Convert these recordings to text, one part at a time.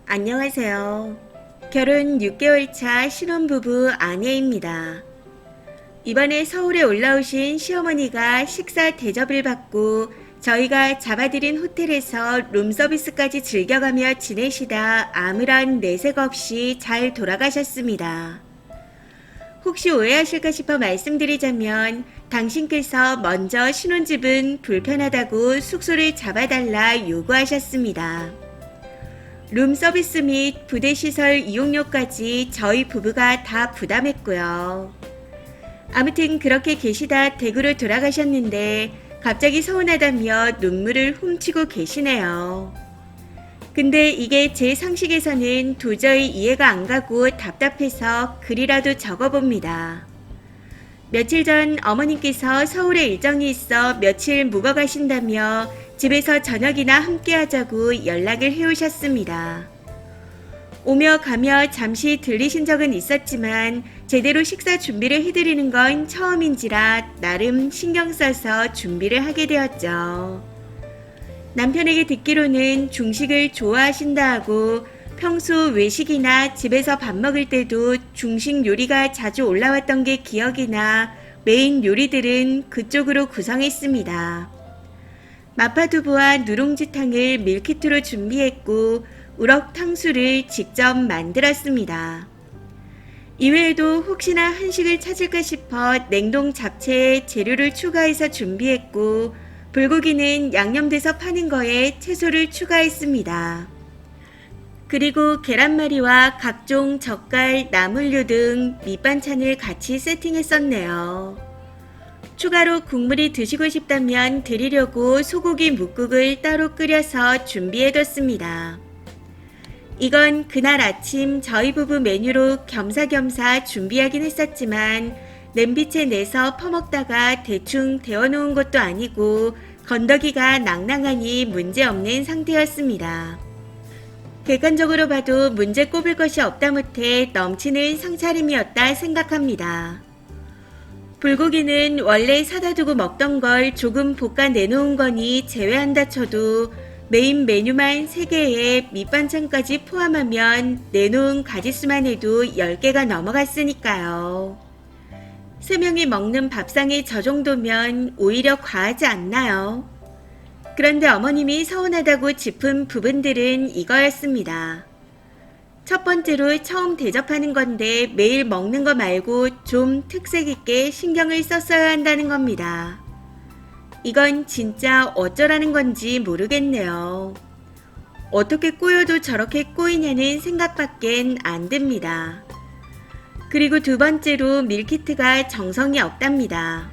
안녕하세요. 결혼 6개월 차 신혼부부 아내입니다. 이번에 서울에 올라오신 시어머니가 식사 대접을 받고 저희가 잡아드린 호텔에서 룸서비스까지 즐겨가며 지내시다 아무런 내색 없이 잘 돌아가셨습니다. 혹시 오해하실까 싶어 말씀드리자면 당신께서 먼저 신혼집은 불편하다고 숙소를 잡아달라 요구하셨습니다. 룸서비스 및 부대시설 이용료까지 저희 부부가 다 부담했고요. 아무튼 그렇게 계시다 댁으로 돌아가셨는데 갑자기 서운하다며 눈물을 훔치고 계시네요. 근데 이게 제 상식에서는 도저히 이해가 안 가고 답답해서 글이라도 적어봅니다. 며칠 전 어머님께서 서울에 일정이 있어 며칠 묵어 가신다며 집에서 저녁이나 함께 하자고 연락을 해오셨습니다. 오며 가며 잠시 들리신 적은 있었지만 제대로 식사 준비를 해드리는 건 처음인지라 나름 신경 써서 준비를 하게 되었죠. 남편에게 듣기로는 중식을 좋아하신다 하고 평소 외식이나 집에서 밥 먹을 때도 중식 요리가 자주 올라왔던 게 기억이 나 메인 요리들은 그쪽으로 구성했습니다. 마파두부와 누룽지탕을 밀키트로 준비했고 우럭 탕수를 직접 만들었습니다. 이외에도 혹시나 한식을 찾을까 싶어 냉동 잡채에 재료를 추가해서 준비했고 불고기는 양념돼서 파는 거에 채소를 추가했습니다. 그리고 계란말이와 각종 젓갈, 나물류 등 밑반찬을 같이 세팅했었네요. 추가로 국물이 드시고 싶다면 드리려고 소고기 뭇국을 따로 끓여서 준비해뒀습니다. 이건 그날 아침 저희 부부 메뉴로 겸사겸사 준비하긴 했었지만 냄비채 내서 퍼먹다가 대충 데워놓은 것도 아니고 건더기가 낭낭하니 문제없는 상태였습니다. 객관적으로 봐도 문제 꼽을 것이 없다 못해 넘치는 상차림이었다 생각합니다. 불고기는 원래 사다 두고 먹던 걸 조금 볶아 내놓은 거니 제외한다 쳐도 메인 메뉴만 3개에 밑반찬까지 포함하면 내놓은 가짓수만 해도 10개가 넘어갔으니까요. 3명이 먹는 밥상이 저 정도면 오히려 과하지 않나요? 그런데 어머님이 서운하다고 짚은 부분들은 이거였습니다. 첫 번째로 처음 대접하는 건데 매일 먹는 거 말고 좀 특색 있게 신경을 썼어야 한다는 겁니다. 이건 진짜 어쩌라는 건지 모르겠네요. 어떻게 꼬여도 저렇게 꼬이냐는 생각밖엔 안 듭니다. 그리고 두 번째로 밀키트가 정성이 없답니다.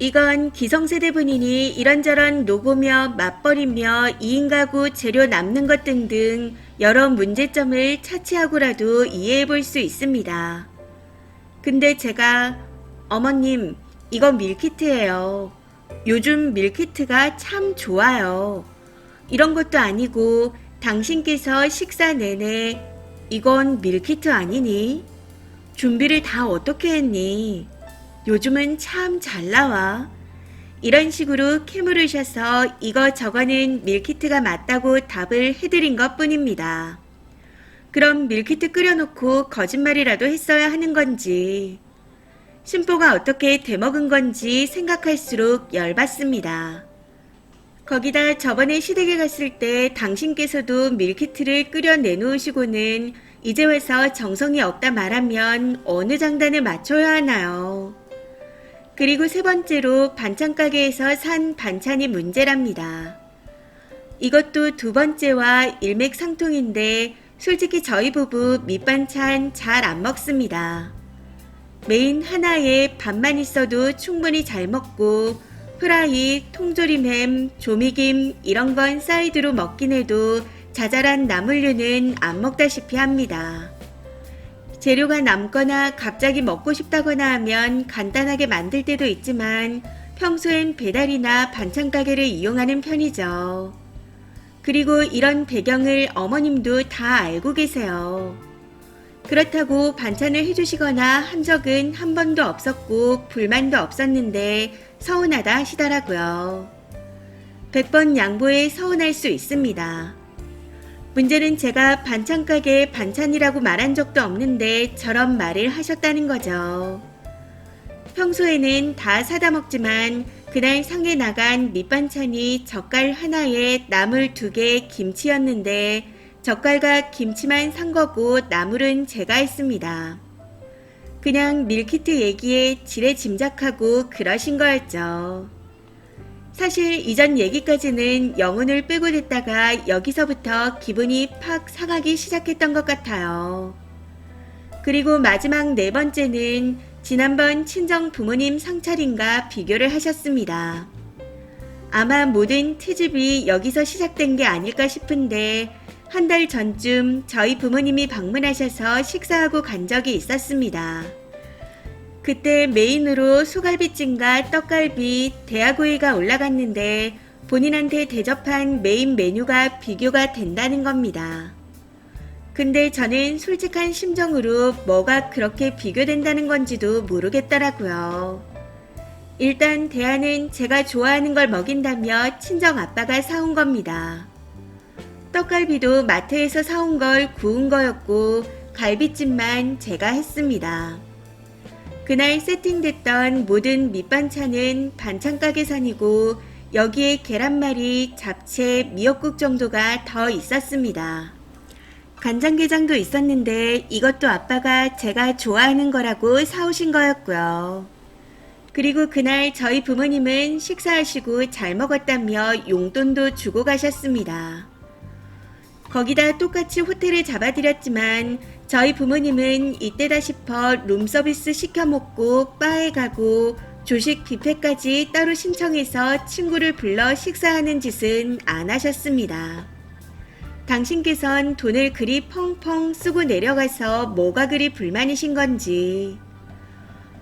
이건 기성세대 분이니 이런저런 노고며 맞벌이며 2인 가구 재료 남는 것 등등 여러 문제점을 차치하고라도 이해해 볼 수 있습니다. 근데 제가 어머님 이거 밀키트예요. 요즘 밀키트가 참 좋아요. 이런 것도 아니고 당신께서 식사 내내 이건 밀키트 아니니? 준비를 다 어떻게 했니? 요즘은 참 잘 나와. 이런 식으로 캐물으셔서 이거 저거는 밀키트가 맞다고 답을 해드린 것 뿐입니다. 그럼 밀키트 끓여놓고 거짓말이라도 했어야 하는 건지, 신보가 어떻게 대먹은 건지 생각할수록 열받습니다. 거기다 저번에 시댁에 갔을 때 당신께서도 밀키트를 끓여 내놓으시고는 이제 와서 정성이 없다 말하면 어느 장단에 맞춰야 하나요? 그리고 세 번째로 반찬 가게에서 산 반찬이 문제랍니다. 이것도 두 번째와 일맥상통인데 솔직히 저희 부부 밑반찬 잘 안 먹습니다. 메인 하나에 밥만 있어도 충분히 잘 먹고 프라이, 통조림 햄, 조미김 이런 건 사이드로 먹긴 해도 자잘한 나물류는 안 먹다시피 합니다. 재료가 남거나 갑자기 먹고 싶다거나 하면 간단하게 만들 때도 있지만 평소엔 배달이나 반찬 가게를 이용하는 편이죠. 그리고 이런 배경을 어머님도 다 알고 계세요. 그렇다고 반찬을 해주시거나 한 적은 한 번도 없었고 불만도 없었는데 서운하다 하시더라고요. 100번 양보해 서운할 수 있습니다. 문제는 제가 반찬 가게 반찬이라고 말한 적도 없는데 저런 말을 하셨다는 거죠. 평소에는 다 사다 먹지만 그날 상에 나간 밑반찬이 젓갈 하나에 나물 2개 김치였는데 젓갈과 김치만 산 거고 나물은 제가 했습니다. 그냥 밀키트 얘기에 지레 짐작하고 그러신 거였죠. 사실 이전 얘기까지는 영혼을 빼고 듣다가 여기서부터 기분이 팍 상하기 시작했던 것 같아요. 그리고 마지막 4번째는 지난번 친정 부모님 상차림과 비교를 하셨습니다. 아마 모든 트집이 여기서 시작된 게 아닐까 싶은데 한 달 전쯤 저희 부모님이 방문하셔서 식사하고 간 적이 있었습니다. 그때 메인으로 소갈비찜과 떡갈비, 대하구이가 올라갔는데 본인한테 대접한 메인 메뉴가 비교가 된다는 겁니다. 근데 저는 솔직한 심정으로 뭐가 그렇게 비교된다는 건지도 모르겠더라고요. 일단 대하는 제가 좋아하는 걸 먹인다며 친정 아빠가 사온 겁니다. 떡갈비도 마트에서 사온 걸 구운 거였고 갈비찜만 제가 했습니다. 그날 세팅됐던 모든 밑반찬은 반찬가게산이고 여기에 계란말이, 잡채, 미역국 정도가 더 있었습니다. 간장게장도 있었는데 이것도 아빠가 제가 좋아하는 거라고 사오신 거였고요. 그리고 그날 저희 부모님은 식사하시고 잘 먹었다며 용돈도 주고 가셨습니다. 거기다 똑같이 호텔을 잡아드렸지만 저희 부모님은 이때다 싶어 룸서비스 시켜 먹고 바에 가고 조식 뷔페까지 따로 신청해서 친구를 불러 식사하는 짓은 안 하셨습니다. 당신께선 돈을 그리 펑펑 쓰고 내려가서 뭐가 그리 불만이신 건지.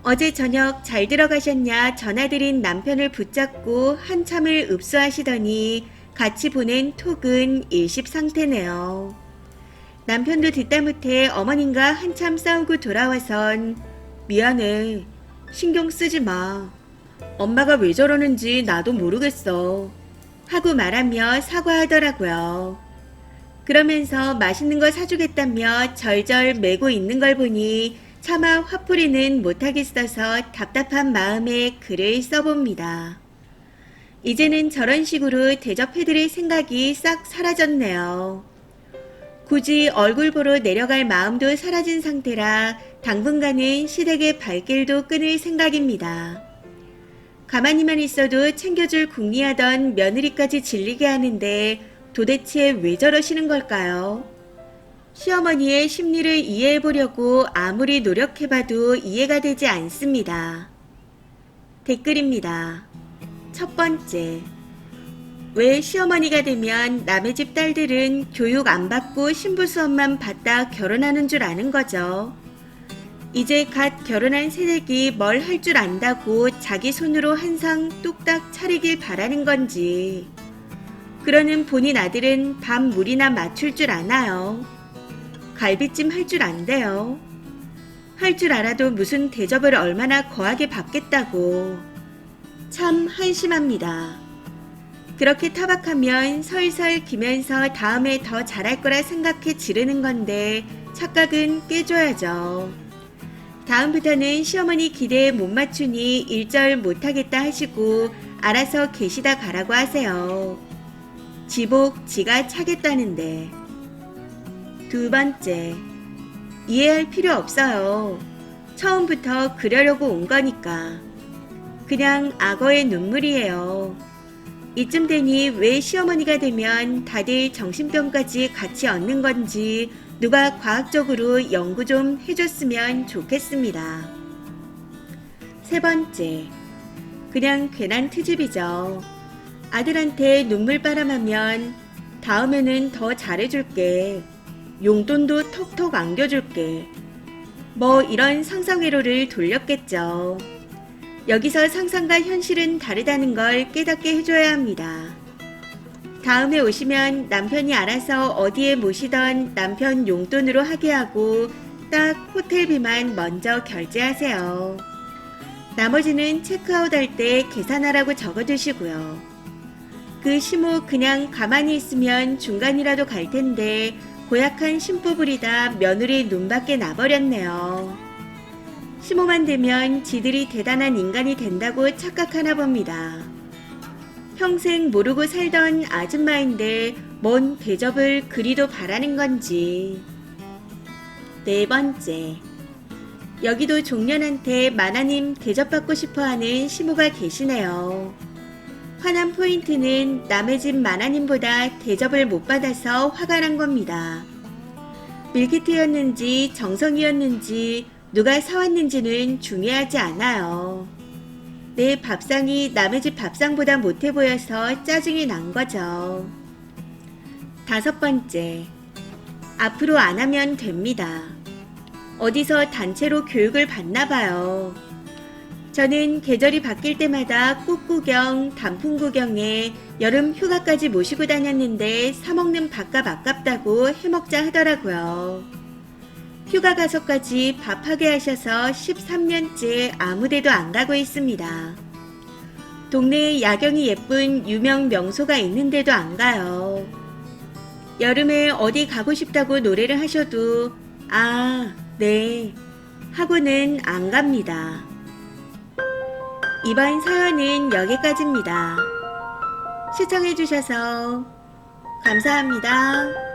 어제 저녁 잘 들어가셨냐 전화드린 남편을 붙잡고 한참을 읍소하시더니 같이 보낸 톡은 일십 상태네요. 남편도 듣다 못해 어머님과 한참 싸우고 돌아와선 미안해. 신경 쓰지 마. 엄마가 왜 저러는지 나도 모르겠어. 하고 말하며 사과하더라고요. 그러면서 맛있는 거 사주겠다며 절절 매고 있는 걸 보니 차마 화풀이는 못하겠어서 답답한 마음에 글을 써봅니다. 이제는 저런 식으로 대접해드릴 생각이 싹 사라졌네요. 굳이 얼굴 보러 내려갈 마음도 사라진 상태라 당분간은 시댁의 발길도 끊을 생각입니다. 가만히만 있어도 챙겨줄 궁리하던 며느리까지 질리게 하는데 도대체 왜 저러시는 걸까요? 시어머니의 심리를 이해해보려고 아무리 노력해봐도 이해가 되지 않습니다. 댓글입니다. 첫 번째, 왜 시어머니가 되면 남의 집 딸들은 교육 안 받고 신부 수업만 받다 결혼하는 줄 아는 거죠. 이제 갓 결혼한 새댁이 뭘 할 줄 안다고 자기 손으로 한 상 뚝딱 차리길 바라는 건지. 그러는 본인 아들은 밥 물이나 맞출 줄 아나요? 갈비찜 할 줄 안돼요. 할 줄 알아도 무슨 대접을 얼마나 거하게 받겠다고. 참 한심합니다. 그렇게 타박하면 설설 기면서 다음에 더 잘할 거라 생각해 지르는 건데 착각은 깨줘야죠. 다음부터는 시어머니 기대에 못 맞추니 일절 못하겠다 하시고 알아서 계시다 가라고 하세요. 지복 지가 차겠다는데. 두 번째, 이해할 필요 없어요. 처음부터 그러려고 온 거니까. 그냥 악어의 눈물이에요. 이쯤 되니 왜 시어머니가 되면 다들 정신병까지 같이 얻는 건지 누가 과학적으로 연구 좀 해줬으면 좋겠습니다. 세 번째, 그냥 괜한 트집이죠. 아들한테 눈물 바람하면 다음에는 더 잘해줄게. 용돈도 톡톡 안겨줄게. 뭐 이런 상상회로를 돌렸겠죠. 여기서 상상과 현실은 다르다는 걸 깨닫게 해줘야 합니다. 다음에 오시면 남편이 알아서 어디에 모시던 남편 용돈으로 하게 하고 딱 호텔비만 먼저 결제하세요. 나머지는 체크아웃 할 때 계산하라고 적어두시고요. 그 시모 그냥 가만히 있으면 중간이라도 갈 텐데 고약한 심부 부리다 며느리 눈밖에 나버렸네요. 시모만 되면 지들이 대단한 인간이 된다고 착각하나 봅니다. 평생 모르고 살던 아줌마인데 뭔 대접을 그리도 바라는 건지. 네 번째, 여기도 종년한테 마나님 대접받고 싶어하는 시모가 계시네요. 화난 포인트는 남의 집 마나님보다 대접을 못 받아서 화가 난 겁니다. 밀키트였는지 정성이었는지 누가 사왔는지는 중요하지 않아요. 내 밥상이 남의 집 밥상보다 못해 보여서 짜증이 난 거죠. 다섯 번째, 앞으로 안 하면 됩니다. 어디서 단체로 교육을 받나 봐요. 저는 계절이 바뀔 때마다 꽃 구경, 단풍 구경에 여름 휴가까지 모시고 다녔는데 사먹는 밥값 아깝다고 해먹자 하더라고요. 휴가 가서까지 밥하게 하셔서 13년째 아무데도 안 가고 있습니다. 동네에 야경이 예쁜 유명 명소가 있는데도 안 가요. 여름에 어디 가고 싶다고 노래를 하셔도 아, 네 하고는 안 갑니다. 이번 사연은 여기까지입니다. 시청해주셔서 감사합니다.